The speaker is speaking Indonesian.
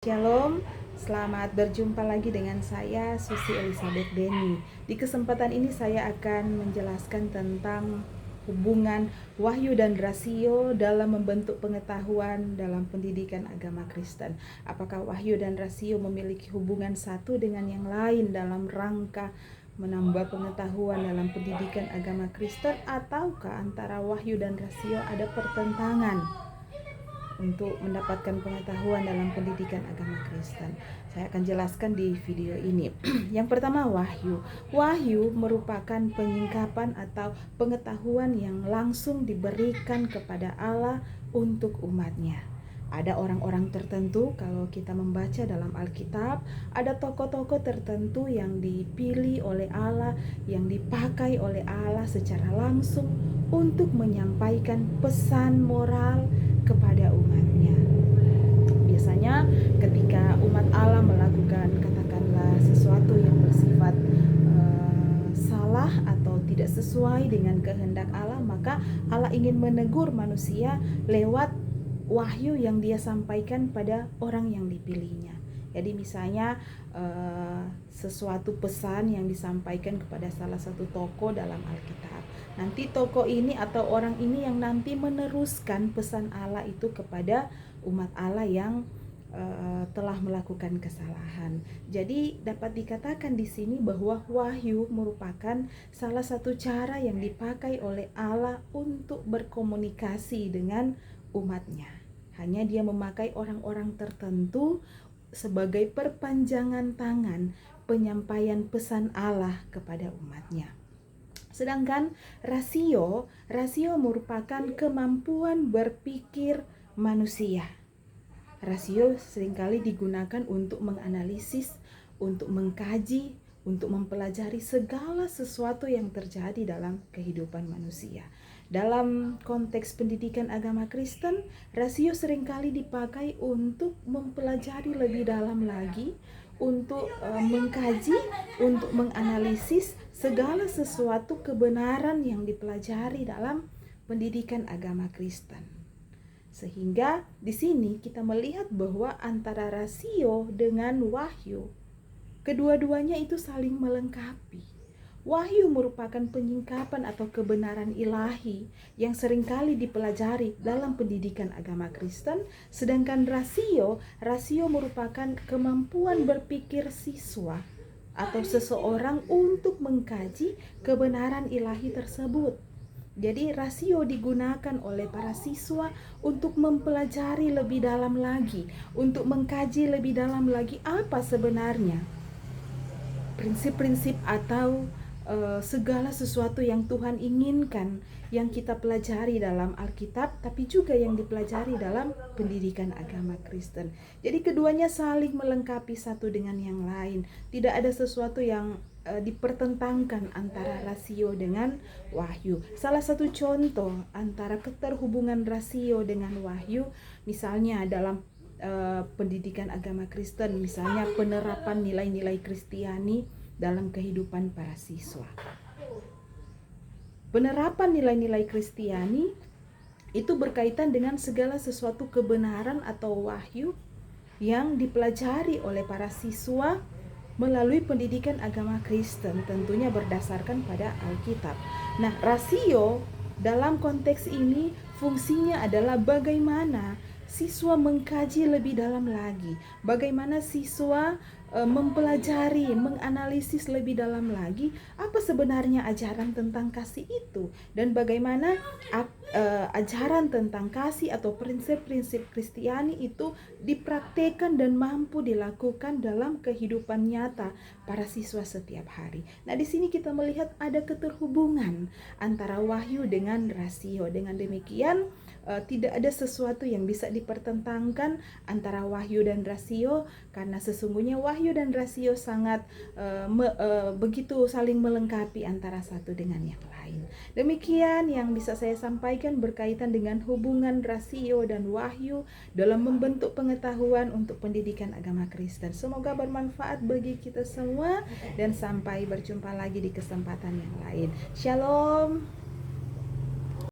Shalom, selamat berjumpa lagi dengan saya Susi Elizabeth Denny. Di kesempatan ini saya akan menjelaskan tentang hubungan wahyu dan rasio dalam membentuk pengetahuan dalam pendidikan agama Kristen. Apakah wahyu dan rasio memiliki hubungan satu dengan yang lain dalam rangka menambah pengetahuan dalam pendidikan agama Kristen, ataukah antara wahyu dan rasio ada pertentangan untuk mendapatkan pengetahuan dalam pendidikan agama Kristen? Saya akan jelaskan di video ini. Yang pertama, wahyu. Wahyu merupakan penyingkapan atau pengetahuan yang langsung diberikan kepada Allah untuk umatnya. Ada orang-orang tertentu, kalau kita membaca dalam Alkitab, ada tokoh-tokoh tertentu yang dipilih oleh Allah, yang dipakai oleh Allah secara langsung untuk menyampaikan pesan moral kepada umatnya. Biasanya ketika umat Allah melakukan katakanlah sesuatu yang bersifat salah atau tidak sesuai dengan kehendak Allah, maka Allah ingin menegur manusia lewat wahyu yang dia sampaikan pada orang yang dipilihnya. Jadi misalnya sesuatu pesan yang disampaikan kepada salah satu tokoh dalam Alkitab. Nanti tokoh ini atau orang ini yang nanti meneruskan pesan Allah itu kepada umat Allah yang telah melakukan kesalahan. Jadi dapat dikatakan di sini bahwa wahyu merupakan salah satu cara yang dipakai oleh Allah untuk berkomunikasi dengan umatnya. Hanya dia memakai orang-orang tertentu sebagai perpanjangan tangan penyampaian pesan Allah kepada umatnya. Sedangkan rasio merupakan kemampuan berpikir manusia. Rasio seringkali digunakan untuk menganalisis, untuk mengkaji, untuk mempelajari segala sesuatu yang terjadi dalam kehidupan manusia. Dalam konteks pendidikan agama Kristen, rasio seringkali dipakai untuk mempelajari lebih dalam lagi, untuk mengkaji, untuk menganalisis segala sesuatu kebenaran yang dipelajari dalam pendidikan agama Kristen. Sehingga di sini kita melihat bahwa antara rasio dengan wahyu, kedua-duanya itu saling melengkapi. Wahyu merupakan penyingkapan atau kebenaran ilahi yang seringkali dipelajari dalam pendidikan agama Kristen, sedangkan rasio merupakan kemampuan berpikir siswa atau seseorang untuk mengkaji kebenaran ilahi tersebut. Jadi rasio digunakan oleh para siswa untuk mempelajari lebih dalam lagi, untuk mengkaji lebih dalam lagi apa sebenarnya prinsip-prinsip atau segala sesuatu yang Tuhan inginkan yang kita pelajari dalam Alkitab, tapi juga yang dipelajari dalam pendidikan agama Kristen. Jadi keduanya saling melengkapi satu dengan yang lain. Tidak ada sesuatu yang dipertentangkan antara rasio dengan wahyu. Salah satu contoh antara keterhubungan rasio dengan wahyu, misalnya dalam pendidikan agama Kristen, misalnya penerapan nilai-nilai Kristiani dalam kehidupan para siswa. Penerapan nilai-nilai Kristiani itu berkaitan dengan segala sesuatu kebenaran atau wahyu yang dipelajari oleh para siswa melalui pendidikan agama Kristen, tentunya berdasarkan pada Alkitab. Nah, rasio dalam konteks ini fungsinya adalah bagaimana siswa mengkaji lebih dalam lagi, bagaimana siswa mempelajari, menganalisis lebih dalam lagi apa sebenarnya ajaran tentang kasih itu, dan bagaimana ajaran tentang kasih atau prinsip-prinsip Kristiani itu dipraktekkan dan mampu dilakukan dalam kehidupan nyata para siswa setiap hari. Nah, di sini kita melihat ada keterhubungan antara wahyu dengan rasio. Dengan demikian tidak ada sesuatu yang bisa dipertentangkan antara wahyu dan rasio, karena sesungguhnya wahyu dan rasio sangat begitu saling melengkapi antara satu dengan yang lain. Demikian yang bisa saya sampaikan berkaitan dengan hubungan rasio dan wahyu dalam membentuk pengetahuan untuk pendidikan agama Kristen. Semoga bermanfaat bagi kita semua dan sampai berjumpa lagi di kesempatan yang lain. Shalom.